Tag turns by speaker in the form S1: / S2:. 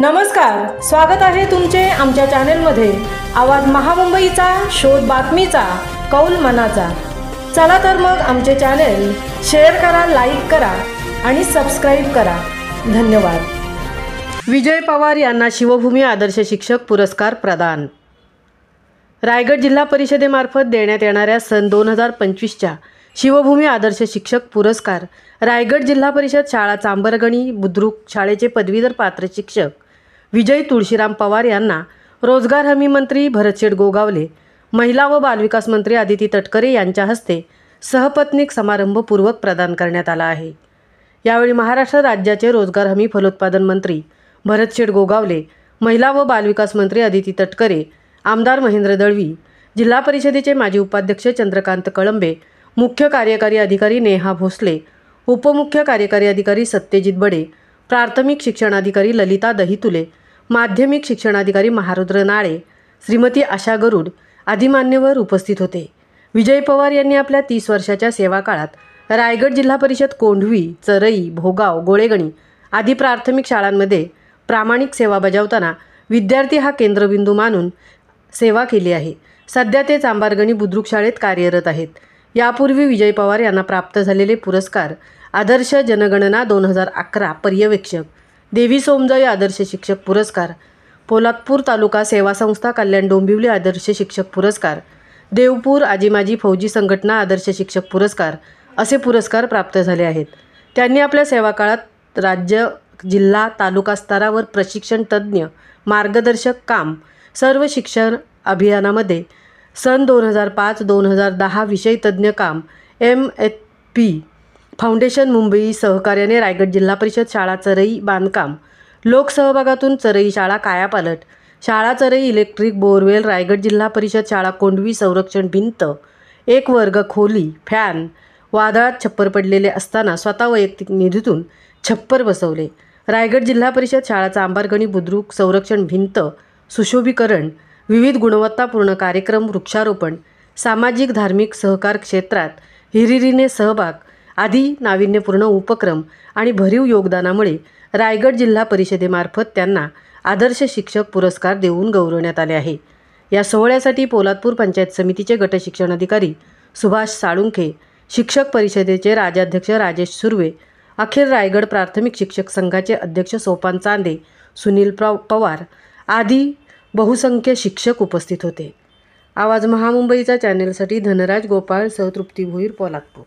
S1: नमस्कार, स्वागत आहे तुमचे आमच्या चॅनलमध्ये। आवाज महामुंबईचा, शोध बातमीचा, कौल मनाचा। चला तर मग आमचे चॅनल शेअर करा, लाईक करा आणि सबस्क्राइब करा। धन्यवाद। विजय पवार यांना शिवभूमी आदर्श शिक्षक पुरस्कार प्रदान। रायगड जिल्हा परिषदेमार्फत देण्यात येणाऱ्या सन 2025च्या शिवभूमी आदर्श शिक्षक पुरस्कार रायगड जिल्हा परिषद शाळा चांबरगणी बुद्रुक शाळेचे पदवीधर पात्र शिक्षक विजय तुळशीराम पवार यांना रोजगार हमी मंत्री भरतशेठ गोगावले, महिला व बालविकास मंत्री आदिती तटकरे यांच्या हस्ते सहपत्नीक समारंभपूर्वक प्रदान करण्यात आला आहे। यावेळी महाराष्ट्र राज्याचे रोजगार हमी फलोत्पादन मंत्री भरतशेठ गोगावले, महिला व बालविकास मंत्री आदिती तटकरे, आमदार महेंद्र दळवी, जिल्हा परिषदेचे माजी उपाध्यक्ष चंद्रकांत कळंबे, मुख्य कार्यकारी अधिकारी नेहा भोसले, उपमुख्य कार्यकारी अधिकारी सत्यजित बडे, प्राथमिक शिक्षणाधिकारी ललिता दहितुले, माध्यमिक शिक्षणाधिकारी महारुद्र नाळे, श्रीमती आशा गरुड आदी मान्यवर उपस्थित होते। विजय पवार यांनी आपल्या 30 वर्षाच्या सेवा काळात रायगड जिल्हा परिषद कोंढवी, चरई, भोगाव, गोळेगणी आदी प्राथमिक शाळांमध्ये प्रामाणिक सेवा बजावताना विद्यार्थी हा केंद्रबिंदू मानून सेवा केली आहे। सध्या ते चांबारगणी बुद्रुक शाळेत कार्यरत आहेत। यापूर्वी विजय पवार यांना प्राप्त झालेले पुरस्कार आदर्श जनगणना 2011 पर्यवेक्षक, देवी सोमजाई आदर्श शिक्षक पुरस्कार, पोलादपूर तालुका सेवा संस्था कल्याण डोंबिवली आदर्श शिक्षक पुरस्कार, देवपूर आजीमाजी फौजी संघटना आदर्श शिक्षक पुरस्कार असे पुरस्कार प्राप्त झाले आहेत। त्यांनी आपल्या सेवा काळात राज्य, जिल्हा, तालुका स्तरावर प्रशिक्षण तज्ज्ञ, मार्गदर्शक काम, सर्व शिक्षण अभियानामध्ये सन 2005-2010 विषय तज्ज्ञ काम, MFP फाउंडेशन मुंबई सहकार्याने रायगड जिल्हा परिषद शाळा चरई बांधकाम, लोकसहभागातून चरई शाळा कायापालट, शाळा चरई इलेक्ट्रिक बोरवेल, रायगड जिल्हा परिषद शाळा कोंढवी संरक्षण भिंत, एक वर्ग खोली, फॅन, वादळात छप्पर पडलेले असताना स्वतः वैयक्तिक निधीतून छप्पर बसवले, रायगड जिल्हा परिषद शाळा चांबारगणी बुद्रुक संरक्षण भिंत सुशोभीकरण, विविध गुणवत्तापूर्ण कार्यक्रम, वृक्षारोपण, सामाजिक धार्मिक सहकार क्षेत्रात हिरिरीने सहभाग आदी नाविन्यपूर्ण उपक्रम आणि भरीव योगदानामुळे रायगड जिल्हा परिषदेमार्फत त्यांना आदर्श शिक्षक पुरस्कार देऊन गौरवण्यात आले आहे। या सोहळ्यासाठी पोलादपूर पंचायत समितीचे गट शिक्षणाधिकारी सुभाष साळुंखे, शिक्षक परिषदेचे राज्याध्यक्ष राजेश सुर्वे, अखिल रायगड प्राथमिक शिक्षक संघाचे अध्यक्ष सोपान चांदे, सुनील पवार आदी बहुसंख्य शिक्षक उपस्थित होते। आवाज महामुंबईचा चॅनेलसाठी धनराज गोपाळ, तृप्ती भोईर, पोलादपूर।